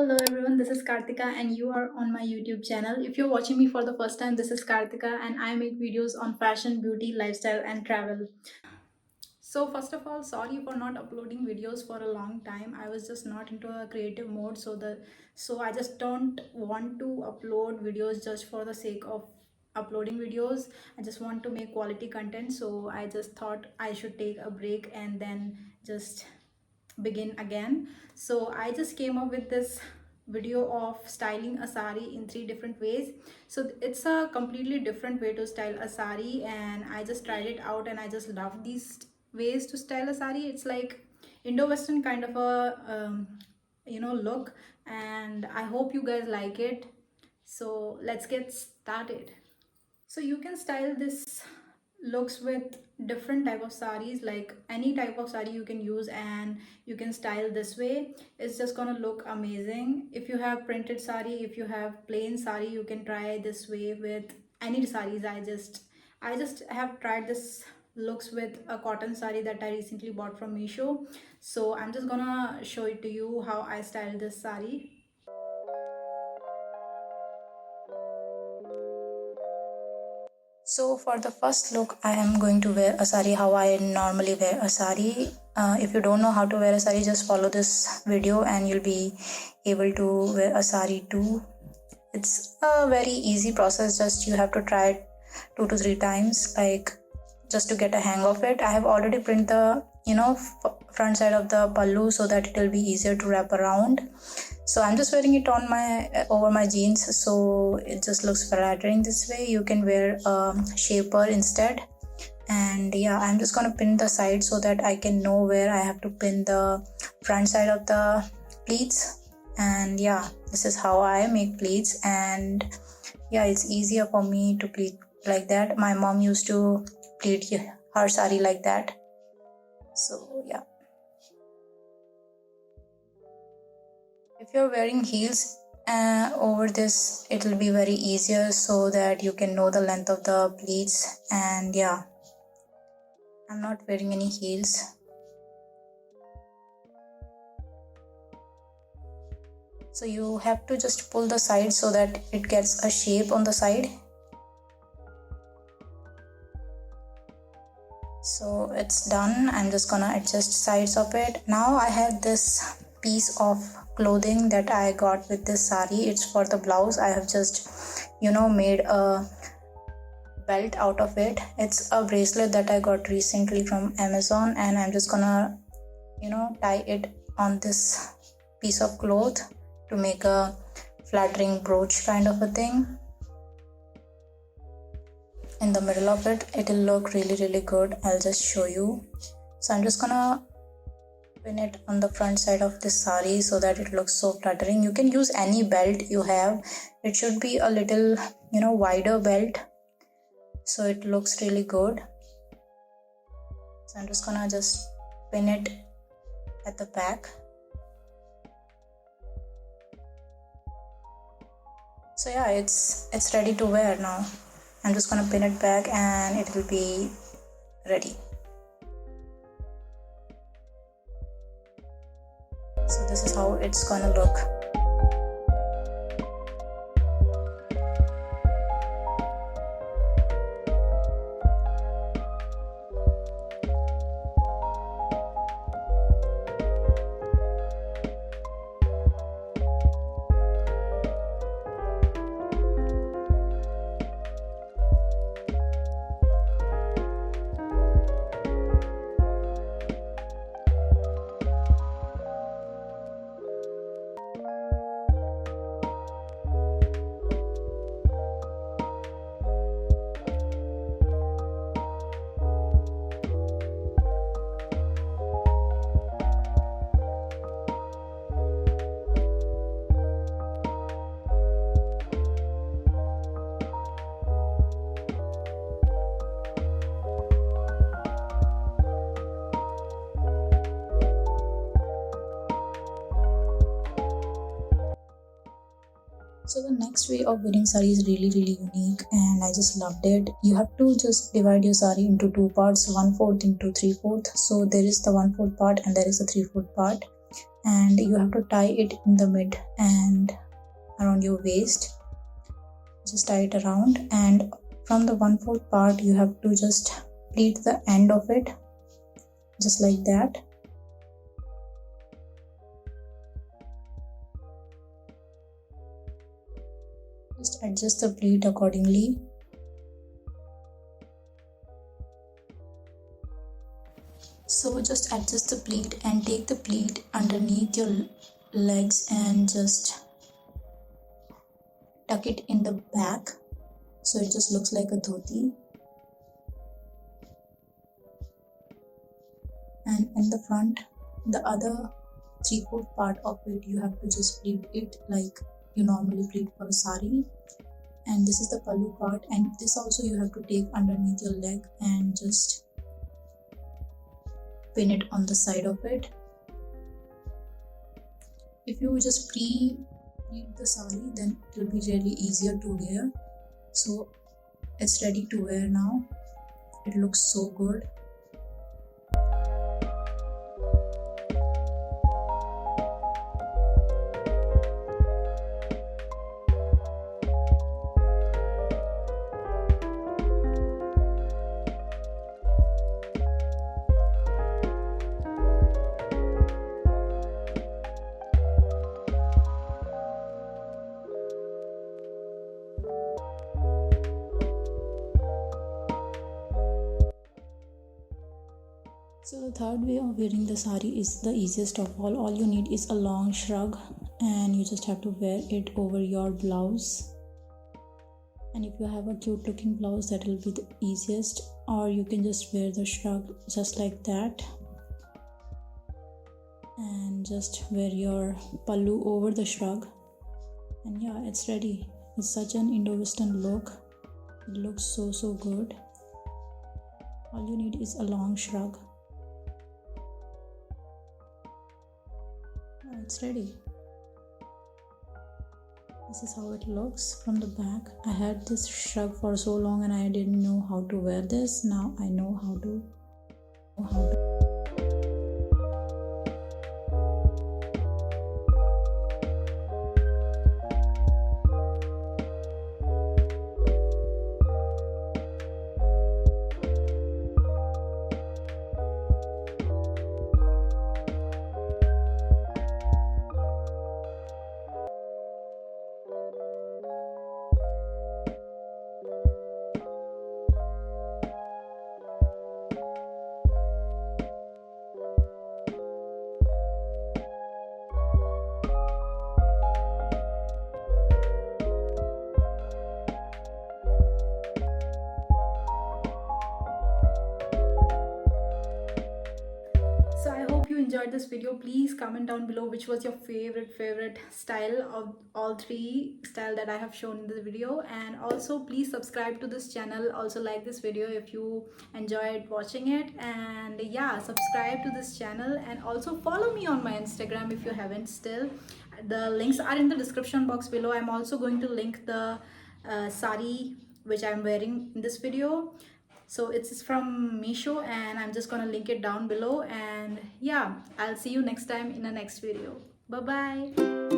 Hello everyone, this is Kartika and you are on my YouTube channel. If you're watching me for the first time, this is Kartika and I make videos on fashion, beauty, lifestyle and travel. So first of all, sorry for not uploading videos for a long time. I was just not into a creative mode, so I just don't want to upload videos just for the sake of uploading videos. I just want to make quality content, so I just thought I should take a break and then just begin again. So I just came up with this video of styling a sari in 3 different ways. So it's a completely different way to style a sari and I just tried it out and I just love these ways to style a sari. It's like Indo-Western kind of a look, and I hope you guys like it. So let's get started. So you can style this looks with different type of saris, like any type of sari you can use and you can style this way. It's just gonna look amazing. If you have printed sari, if you have plain sari, you can try this way with any saris. I just have tried this looks with a cotton sari that I recently bought from Meesho. So I'm just gonna show it to you how I style this sari. So for the first look, I am going to wear a sari how I normally wear a sari. If you don't know how to wear a sari, just follow this video and you'll be able to wear a sari too. It's a very easy process, just you have to try it 2 to 3 times, like just to get a hang of it. I have already printed the front side of the pallu so that it will be easier to wrap around. So I'm just wearing it on my over my jeans, so it just looks flattering this way. You can wear a shaper instead. And yeah, I'm just gonna pin the side so that I can know where I have to pin the front side of the pleats. And yeah, this is how I make pleats, and yeah, it's easier for me to pleat like that. My mom used to pleat her sari like that. So yeah, if you're wearing heels over this, it will be very easier so that you can know the length of the pleats. And yeah, I'm not wearing any heels. So you have to just pull the side so that it gets a shape on the side. So it's done. I'm just gonna adjust sides of it. Now I have this piece of clothing that I got with this sari. It's for the blouse. I have just made a belt out of it. It's a bracelet that I got recently from Amazon, and I'm just gonna tie it on this piece of cloth to make a flattering brooch kind of a thing. In the middle of it, it'll look really good. I'll just show you. So I'm just gonna pin it on the front side of this sari so that it looks so flattering. You can use any belt you have. It should be a little wider belt so it looks really good. So I'm just gonna pin it at the back. So yeah, it's ready to wear now. I'm just gonna pin it back and it will be ready. So this is how it's gonna look. So the next way of wearing sari is really unique and I just loved it. You have to just divide your sari into 2 parts, 1/4 into 3/4. So there is the 1/4 part and there is the 3/4 part. and you have to tie it in the mid and around your waist. Just tie it around, and from the 1/4 part you have to just pleat the end of it, just like that. Just adjust the pleat accordingly. So just adjust the pleat and take the pleat underneath your legs and just tuck it in the back so it just looks like a dhoti. And in the front, the other 3/4 part of it, you have to just pleat it like you normally pleat for a sari. And this is the pallu part, and this also you have to take underneath your leg and just pin it on the side of it. If you just pleat the sari, then it will be really easier to wear. So it's ready to wear now. It looks so good. So the third way of wearing the sari is the easiest of all. All you need is a long shrug, and you just have to wear it over your blouse. And if you have a cute looking blouse, that will be the easiest, or you can just wear the shrug just like that and just wear your pallu over the shrug, and yeah, it's ready. It's such an Indo-Western look. It looks so good. All you need is a long shrug. It's ready. This is how it looks from the back. I had this shrug for so long and I didn't know how to wear this. Now I know how to. So I hope you enjoyed this video. Please comment down below which was your favorite style of all three style that I have shown in the video. And also please subscribe to this channel. Also like this video if you enjoyed watching it. And yeah, subscribe to this channel and also follow me on my Instagram if you haven't still. The links are in the description box below. I'm also going to link the sari which I'm wearing in this video. So it's from Meesho and I'm just gonna link it down below. And yeah, I'll see you next time in the next video. Bye bye.